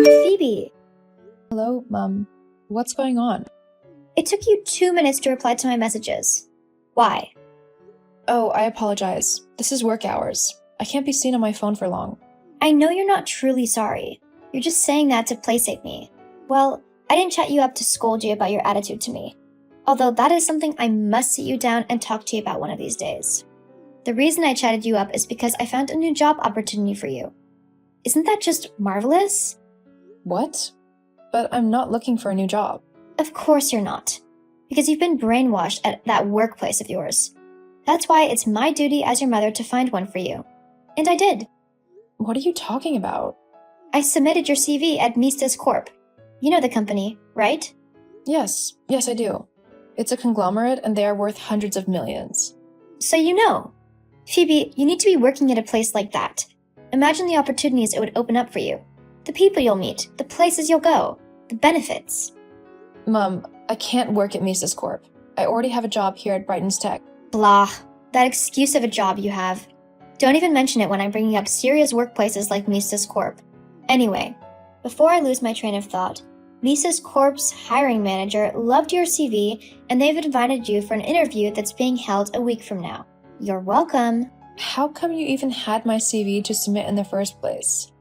Phoebe, Hello, Mom. What's going on? it took you 2 minutes to reply to my messages. Why? Oh, I apologize. This is work hours. I can't be seen on my phone for long. I know you're not truly sorry. You're just saying that to placate me. Well, I didn't chat you up to scold you about your attitude to me. Although that is something I must sit you down and talk to you about one of these days. The reason I chatted you up is because I found a new job opportunity for you. Isn't that just marvelous? What? But I'm not looking for a new job. Of course you're not. Because you've been brainwashed at that workplace of yours. That's why it's my duty as your mother to find one for you. And I did. What are you talking about? I submitted your CV at Mistas Corp. You know the company, right? Yes, I do. It's a conglomerate and they are worth hundreds of millions. So you know. Phoebe, you need to be working at a place like that. Imagine the opportunities it would open up for you. The people you'll meet, the places you'll go, the benefits. Mom, I can't work at Mises Corp. I already have a job here at Brighton's Tech. Blah. That excuse of a job you have. Don't even mention it when I'm bringing up serious workplaces like Mistas Corp. Anyway, before I lose my train of thought, Mistas Corp's hiring manager loved your CV and they've invited you for an interview that's being held a week from now. You're welcome. How come you even had my CV to submit in the first place?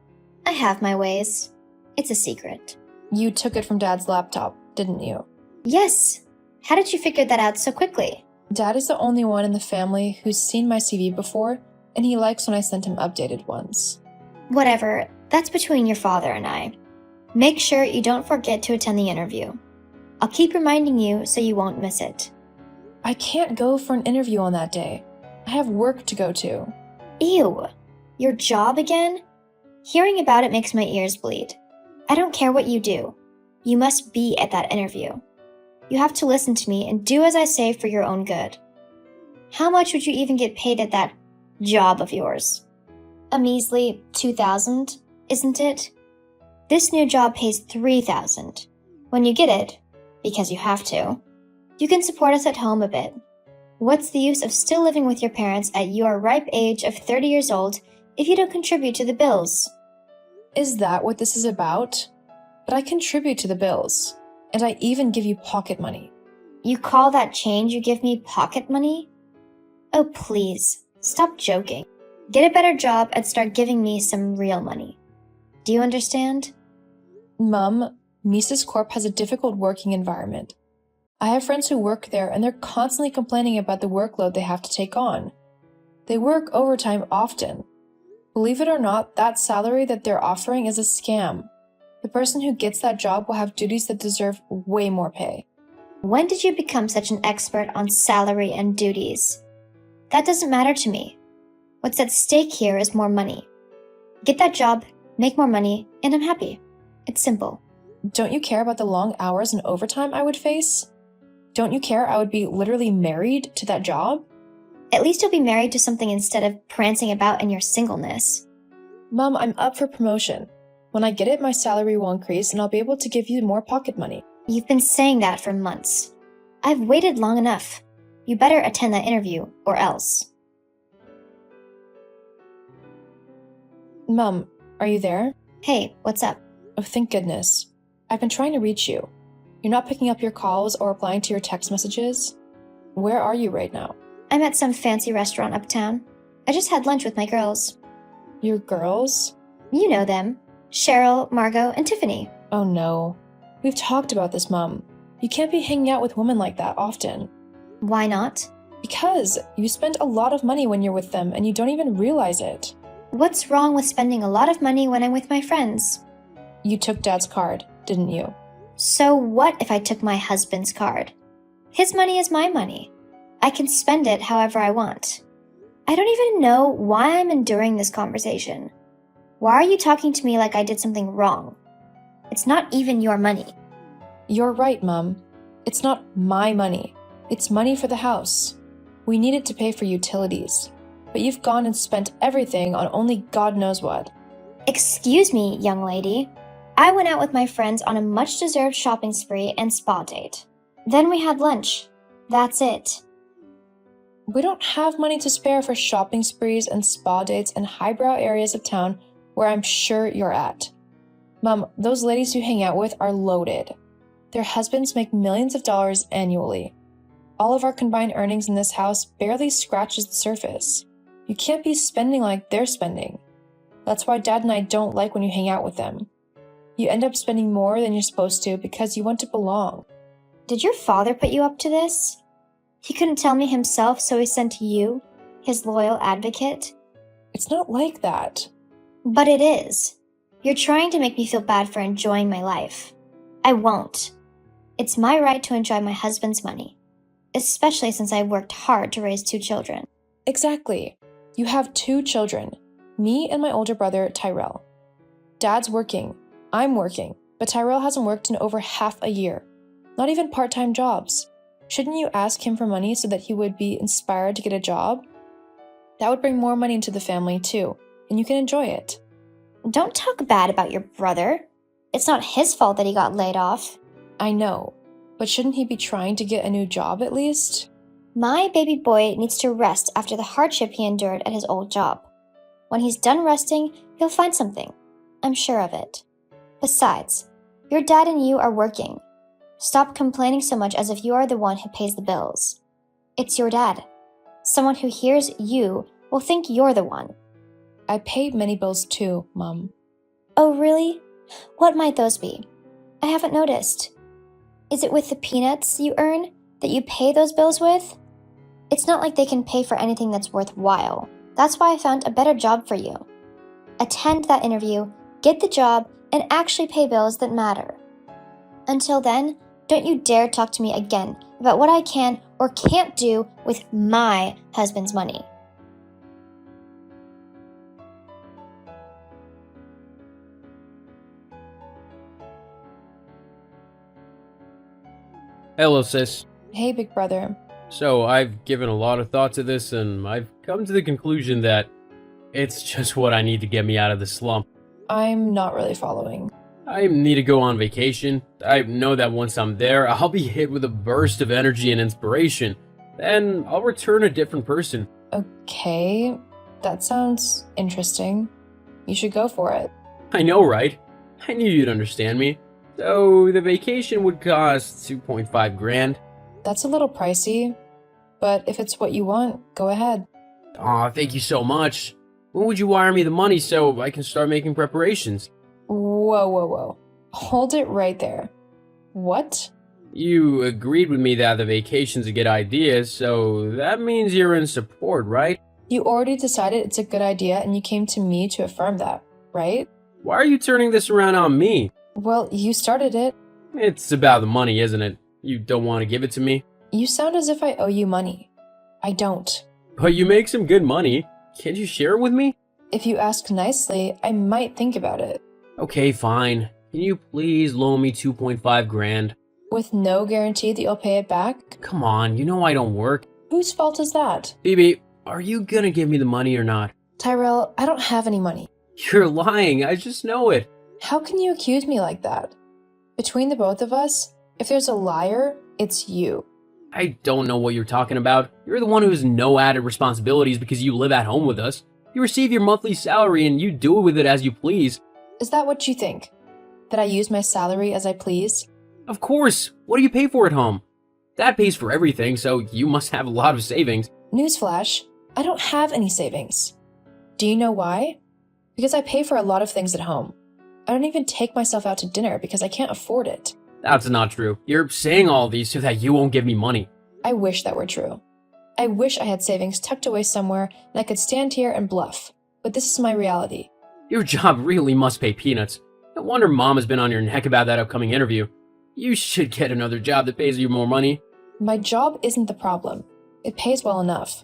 I have my ways. It's a secret. You took it from Dad's laptop, didn't you? Yes. How did you figure that out so quickly? Dad is the only one in the family who's seen my CV before, and he likes when I send him updated ones. Whatever, that's between your father and I. Make sure you don't forget to attend the interview. I'll keep reminding you so you won't miss it. I can't go for an interview on that day. I have work to go to. Ew. Your job again? Hearing about it makes my ears bleed. I don't care what you do. You must be at that interview. You have to listen to me and do as I say for your own good. How much would you even get paid at that job of yours? A measly $2,000, isn't it? This new job pays $3,000. When you get it, because you have to, you can support us at home a bit. What's the use of still living with your parents at your ripe age of 30 years old if you don't contribute to the bills? Is that what this is about? But I contribute to the bills, and I even give you pocket money. You call that change you give me pocket money? Oh, please, stop joking. Get a better job and start giving me some real money. Do you understand? Mom, Mises Corp has a difficult working environment. I have friends who work there and they're constantly complaining about the workload they have to take on. They work overtime often. Believe it or not, that salary that they're offering is a scam. The person who gets that job will have duties that deserve way more pay. When did you become such an expert on salary and duties? That doesn't matter to me. What's at stake here is more money. Get that job, make more money, and I'm happy. It's simple. Don't you care about the long hours and overtime I would face? Don't you care I would be literally married to that job? At least you'll be married to something instead of prancing about in your singleness. Mom, I'm up for promotion. When I get it, my salary will increase and I'll be able to give you more pocket money. You've been saying that for months. I've waited long enough. You better attend that interview, or else. Mom, are you there? Hey, what's up? Oh, thank goodness. I've been trying to reach you. You're not picking up your calls or replying to your text messages. Where are you right now? I'm at some fancy restaurant uptown. I just had lunch with my girls. Your girls? You know them. Cheryl, Margot, and Tiffany. Oh no. We've talked about this, Mom. You can't be hanging out with women like that often. Why not? Because you spend a lot of money when you're with them and you don't even realize it. What's wrong with spending a lot of money when I'm with my friends? You took Dad's card, didn't you? So what if I took my husband's card? His money is my money. I can spend it however I want. I don't even know why I'm enduring this conversation. Why are you talking to me like I did something wrong? It's not even your money. You're right, Mom. It's not my money. It's money for the house. We need it to pay for utilities. But you've gone and spent everything on only God knows what. Excuse me, young lady. I went out with my friends on a much-deserved shopping spree and spa date. Then we had lunch. That's it. We don't have money to spare for shopping sprees and spa dates in highbrow areas of town where I'm sure you're at. Mom, those ladies you hang out with are loaded. Their husbands make millions of dollars annually. All of our combined earnings in this house barely scratches the surface. You can't be spending like they're spending. That's why Dad and I don't like when you hang out with them. You end up spending more than you're supposed to because you want to belong. Did your father put you up to this? He couldn't tell me himself, so he sent you, his loyal advocate? It's not like that. But it is. You're trying to make me feel bad for enjoying my life. I won't. It's my right to enjoy my husband's money, especially since I worked hard to raise 2 children. Exactly. You have 2 children, me and my older brother, Tyrell. Dad's working, I'm working, but Tyrell hasn't worked in over half a year. Not even part-time jobs. Shouldn't you ask him for money so that he would be inspired to get a job? That would bring more money into the family too, and you can enjoy it. Don't talk bad about your brother. It's not his fault that he got laid off. I know, but shouldn't he be trying to get a new job at least? My baby boy needs to rest after the hardship he endured at his old job. When he's done resting, he'll find something. I'm sure of it. Besides, your dad and you are working. Stop complaining so much as if you are the one who pays the bills. It's your dad. Someone who hears you will think you're the one. I paid many bills too, Mom. Oh, really? What might those be? I haven't noticed. Is it with the peanuts you earn that you pay those bills with? It's not like they can pay for anything that's worthwhile. That's why I found a better job for you. Attend that interview, get the job, and actually pay bills that matter. Until then, don't you dare talk to me again about what I can or can't do with my husband's money. Hello, sis. Hey, big brother. So, I've given a lot of thought to this, and I've come to the conclusion that it's just what I need to get me out of the slump. I'm not really following. I need to go on vacation. I know that once I'm there, I'll be hit with a burst of energy and inspiration. Then I'll return a different person. Okay, that sounds interesting. You should go for it. I know, right? I knew you'd understand me. So, the vacation would cost 2.5 grand. That's a little pricey, but if it's what you want, go ahead. Aw, thank you so much. When would you wire me the money so I can start making preparations? Whoa. Hold it right there. What? You agreed with me that the vacation's a good idea, so that means you're in support, right? You already decided it's a good idea and you came to me to affirm that, right? Why are you turning this around on me? Well, you started it. It's about the money, isn't it? You don't want to give it to me? You sound as if I owe you money. I don't. But you make some good money. Can't you share it with me? If you ask nicely, I might think about it. Okay, fine. Can you please loan me 2.5 grand? With no guarantee that you'll pay it back? Come on, you know I don't work. Whose fault is that? Phoebe, are you gonna give me the money or not? Tyrell, I don't have any money. You're lying, I just know it. How can you accuse me like that? Between the both of us, if there's a liar, it's you. I don't know what you're talking about. You're the one who has no added responsibilities because you live at home with us. You receive your monthly salary and you do with it as you please. Is that what you think? That I use my salary as I please? Of course. What do you pay for at home? Dad pays for everything, so you must have a lot of savings. Newsflash, I don't have any savings. Do you know why? Because I pay for a lot of things at home. I don't even take myself out to dinner because I can't afford it. That's not true. You're saying all these so that you won't give me money. I wish that were true. I wish I had savings tucked away somewhere and I could stand here and bluff. But this is my reality. Your job really must pay peanuts. No wonder Mom has been on your neck about that upcoming interview. You should get another job that pays you more money. My job isn't the problem. It pays well enough.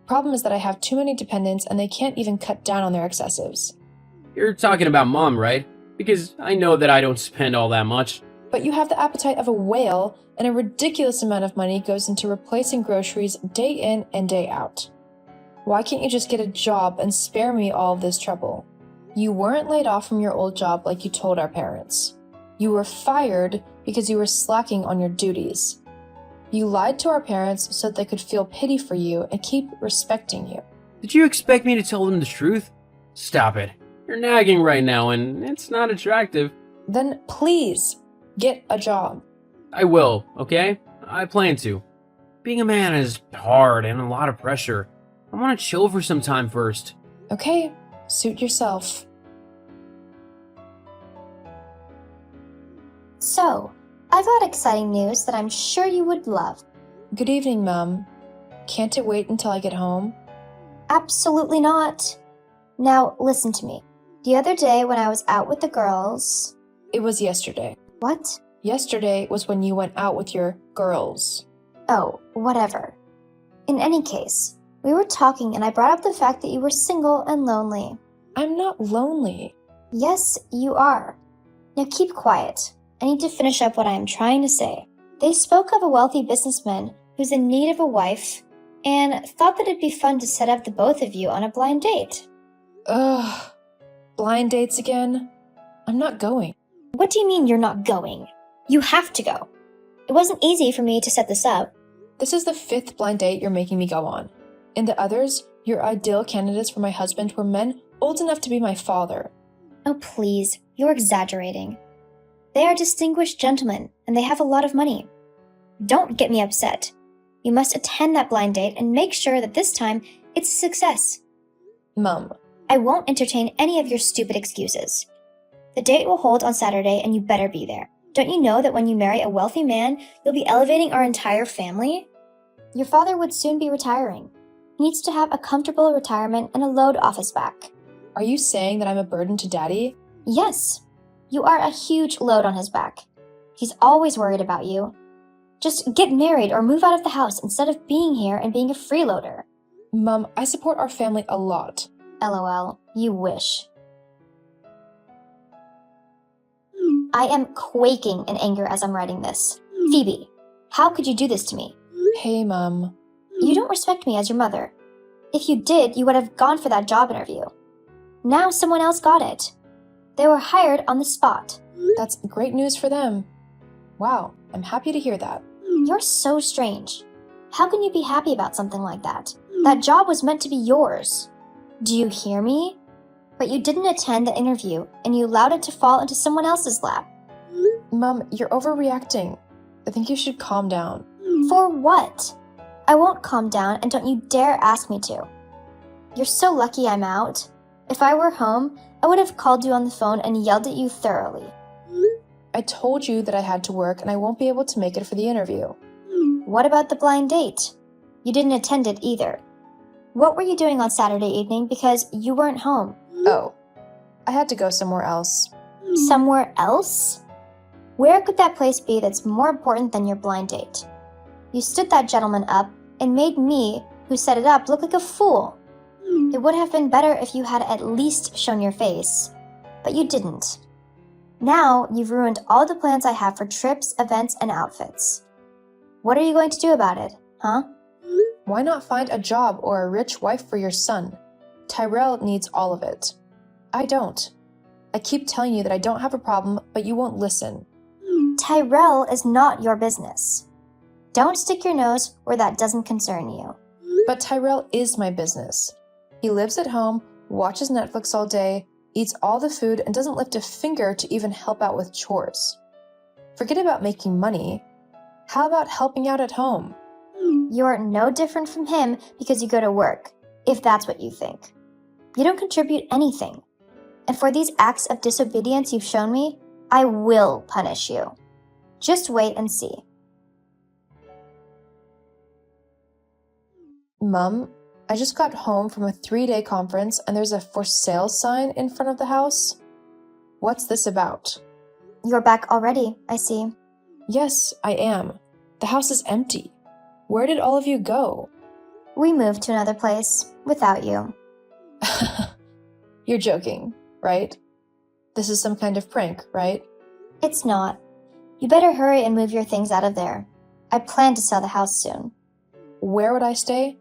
Problem is that I have too many dependents and they can't even cut down on their excessives. You're talking about Mom, right? Because I know that I don't spend all that much. But you have the appetite of a whale, and a ridiculous amount of money goes into replacing groceries day in and day out. Why can't you just get a job and spare me all of this trouble? You weren't laid off from your old job like you told our parents. You were fired because you were slacking on your duties. You lied to our parents so that they could feel pity for you and keep respecting you. Did you expect me to tell them the truth? Stop it. You're nagging right now, and it's not attractive. Then please, get a job. I will, okay? I plan to. Being a man is hard and a lot of pressure. I want to chill for some time first. Okay, suit yourself. So, I've got exciting news that I'm sure you would love. Good evening, Mum. Can't it wait until I get home? Absolutely not. Now, listen to me. The other day when I was out with the girls... It was yesterday. What? Yesterday was when you went out with your girls. Oh, whatever. In any case, we were talking and I brought up the fact that you were single and lonely. I'm not lonely. Yes, you are. Now keep quiet. I need to finish up what I am trying to say. They spoke of a wealthy businessman who's in need of a wife and thought that it'd be fun to set up the both of you on a blind date. Ugh. Blind dates again? I'm not going. What do you mean you're not going? You have to go. It wasn't easy for me to set this up. This is the 5th blind date you're making me go on. In the others, your ideal candidates for my husband were men old enough to be my father. Oh, please, you're exaggerating. They are distinguished gentlemen, and they have a lot of money. Don't get me upset. You must attend that blind date and make sure that this time it's a success. Mum, I won't entertain any of your stupid excuses. The date will hold on Saturday, and you better be there. Don't you know that when you marry a wealthy man, you'll be elevating our entire family? Your father would soon be retiring. He needs to have a comfortable retirement and a load off his back. are you saying that I'm a burden to Daddy? Yes, you are a huge load on his back. He's always worried about you. Just get married or move out of the house instead of being here and being a freeloader. Mum, I support our family a lot. LOL, you wish. I am quaking in anger as I'm writing this. Phoebe, how could you do this to me? Hey, Mum. You don't respect me as your mother. If you did, you would have gone for that job interview. Now someone else got it. They were hired on the spot. That's great news for them. Wow, I'm happy to hear that. You're so strange. How can you be happy about something like that? That job was meant to be yours. Do you hear me? But you didn't attend the interview, and you allowed it to fall into someone else's lap. Mum, you're overreacting. I think you should calm down. For what? I won't calm down, and don't you dare ask me to. You're so lucky I'm out. If I were home, I would have called you on the phone and yelled at you thoroughly. I told you that I had to work and I won't be able to make it for the interview. What about the blind date? You didn't attend it either. What were you doing on Saturday evening because you weren't home? Oh, I had to go somewhere else. Somewhere else? Where could that place be that's more important than your blind date? You stood that gentleman up and made me, who set it up, look like a fool. It would have been better if you had at least shown your face, but you didn't. Now you've ruined all the plans I have for trips, events, and outfits. What are you going to do about it, huh? Why not find a job or a rich wife for your son? Tyrell needs all of it. I don't. I keep telling you that I don't have a problem, but you won't listen. Tyrell is not your business. Don't stick your nose where that doesn't concern you. But Tyrell is my business. He lives at home, watches Netflix all day, eats all the food, and doesn't lift a finger to even help out with chores. Forget about making money. How about helping out at home? You're no different from him because you go to work, if that's what you think. You don't contribute anything. And for these acts of disobedience you've shown me, I will punish you. Just wait and see. Mum, I just got home from a 3-day conference and there's a for sale sign in front of the house. What's this about? You're back already, I see. Yes, I am. The house is empty. Where did all of you go? We moved to another place without you. You're joking, right? This is some kind of prank, right? It's not. You better hurry and move your things out of there. I plan to sell the house soon. Where would I stay?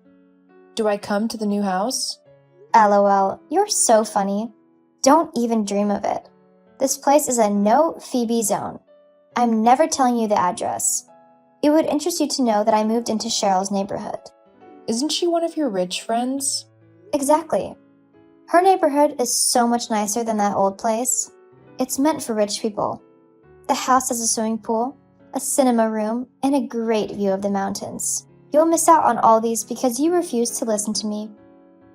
Do I come to the new house? LOL, you're so funny. Don't even dream of it. This place is a no Phoebe zone. I'm never telling you the address. It would interest you to know that I moved into Cheryl's neighborhood. Isn't she one of your rich friends? Exactly. Her neighborhood is so much nicer than that old place. It's meant for rich people. The house has a swimming pool, a cinema room, and a great view of the mountains. You'll miss out on all these because you refuse to listen to me.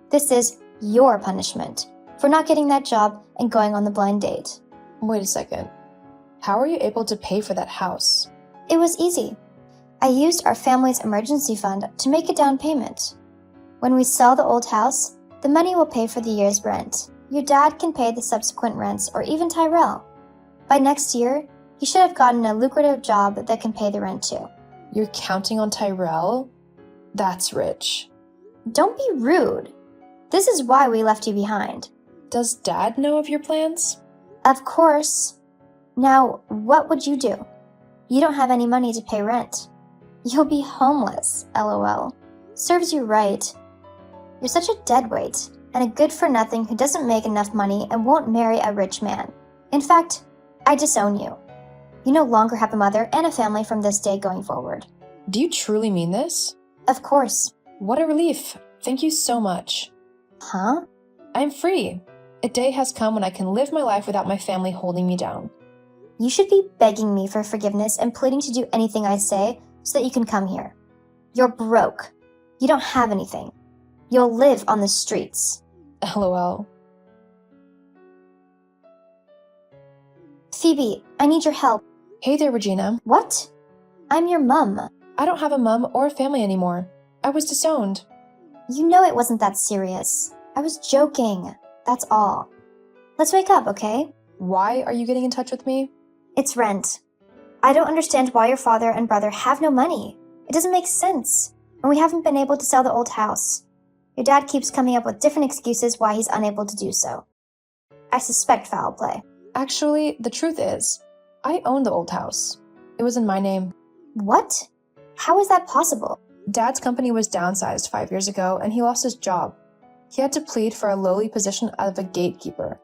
This is your punishment for not getting that job and going on the blind date. Wait a second. How are you able to pay for that house? It was easy. I used our family's emergency fund to make a down payment. When we sell the old house, the money will pay for the year's rent. Your dad can pay the subsequent rents, or even Tyrell. By next year, he should have gotten a lucrative job that can pay the rent too. You're counting on Tyrell? That's rich. Don't be rude. This is why we left you behind. Does Dad know of your plans? Of course. Now, what would you do? You don't have any money to pay rent. You'll be homeless, lol. Serves you right. You're such a deadweight, and a good-for-nothing who doesn't make enough money and won't marry a rich man. In fact, I disown you. You no longer have a mother and a family from this day going forward. Do you truly mean this? Of course. What a relief. Thank you so much. Huh? I'm free. A day has come when I can live my life without my family holding me down. You should be begging me for forgiveness and pleading to do anything I say so that you can come here. You're broke. You don't have anything. You'll live on the streets. LOL. Phoebe, I need your help. Hey there, Regina. What? I'm your mum. I don't have a mom or a family anymore. I was disowned. You know it wasn't that serious. I was joking. That's all. Let's wake up, okay? Why are you getting in touch with me? It's rent. I don't understand why your father and brother have no money. It doesn't make sense. And we haven't been able to sell the old house. Your dad keeps coming up with different excuses why he's unable to do so. I suspect foul play. Actually, the truth is, I own the old house. It was in my name. What? How is that possible? Dad's company was downsized 5 years ago, and he lost his job. He had to plead for a lowly position of a gatekeeper.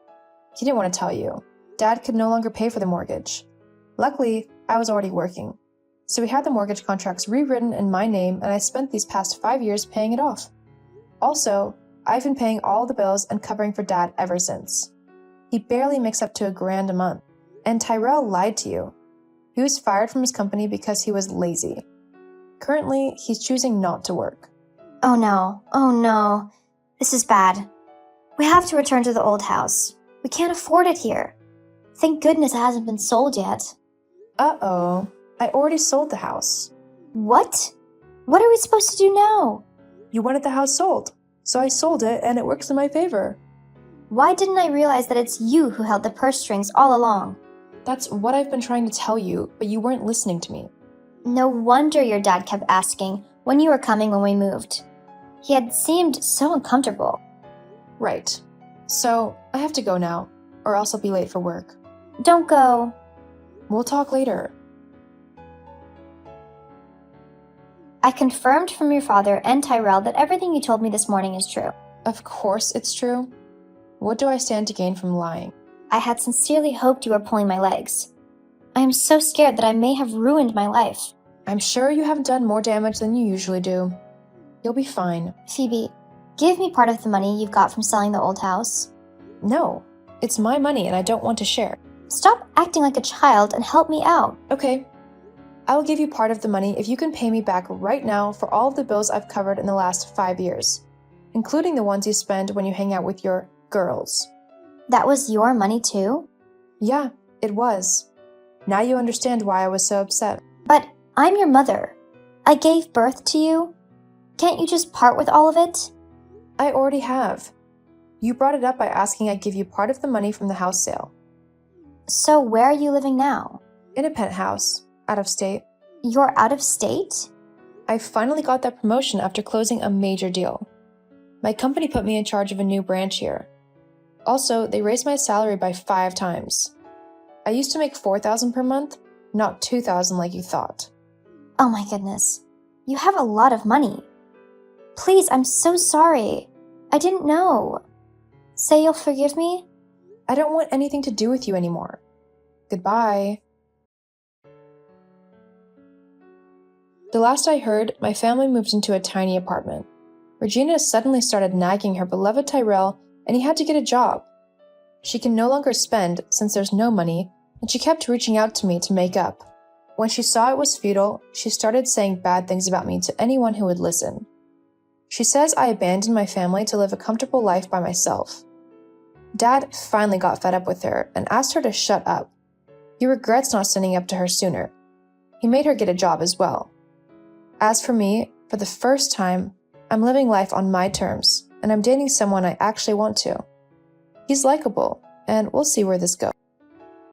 He didn't want to tell you. Dad could no longer pay for the mortgage. Luckily, I was already working. So we had the mortgage contracts rewritten in my name, and I spent these past 5 years paying it off. Also, I've been paying all the bills and covering for Dad ever since. He barely makes up to $1,000 a month. And Tyrell lied to you. He was fired from his company because he was lazy. Currently, he's choosing not to work. Oh no. This is bad. We have to return to the old house. We can't afford it here. Thank goodness it hasn't been sold yet. Uh-oh. I already sold the house. What? What are we supposed to do now? You wanted the house sold, so I sold it and it works in my favor. Why didn't I realize that it's you who held the purse strings all along? That's what I've been trying to tell you, but you weren't listening to me. No wonder your dad kept asking when you were coming when we moved. He had seemed so uncomfortable. Right. So, I have to go now, or else I'll be late for work. Don't go. We'll talk later. I confirmed from your father and Tyrell that everything you told me this morning is true. Of course it's true. What do I stand to gain from lying? I had sincerely hoped you were pulling my legs. I am so scared that I may have ruined my life. I'm sure you haven't done more damage than you usually do. You'll be fine. Phoebe, give me part of the money you've got from selling the old house. No, it's my money and I don't want to share. Stop acting like a child and help me out. Okay. I will give you part of the money if you can pay me back right now for all of the bills I've covered in the last 5 years, including the ones you spend when you hang out with your girls. That was your money too? Yeah, it was. Now you understand why I was so upset. But I'm your mother. I gave birth to you. Can't you just part with all of it? I already have. You brought it up by asking I give you part of the money from the house sale. So where are you living now? In a penthouse, out of state. You're out of state? I finally got that promotion after closing a major deal. My company put me in charge of a new branch here. Also, they raised my salary by 5 times. I used to make $4,000 per month, not $2,000 like you thought. Oh my goodness. You have a lot of money. Please, I'm so sorry. I didn't know. Say you'll forgive me? I don't want anything to do with you anymore. Goodbye. The last I heard, my family moved into a tiny apartment. Regina suddenly started nagging her beloved Tyrell and he had to get a job. She can no longer spend since there's no money, and she kept reaching out to me to make up. When she saw it was futile, she started saying bad things about me to anyone who would listen. She says I abandoned my family to live a comfortable life by myself. Dad finally got fed up with her and asked her to shut up. He regrets not standing up to her sooner. He made her get a job as well. As for me, for the first time, I'm living life on my terms, and I'm dating someone I actually want to. He's likable, and we'll see where this goes.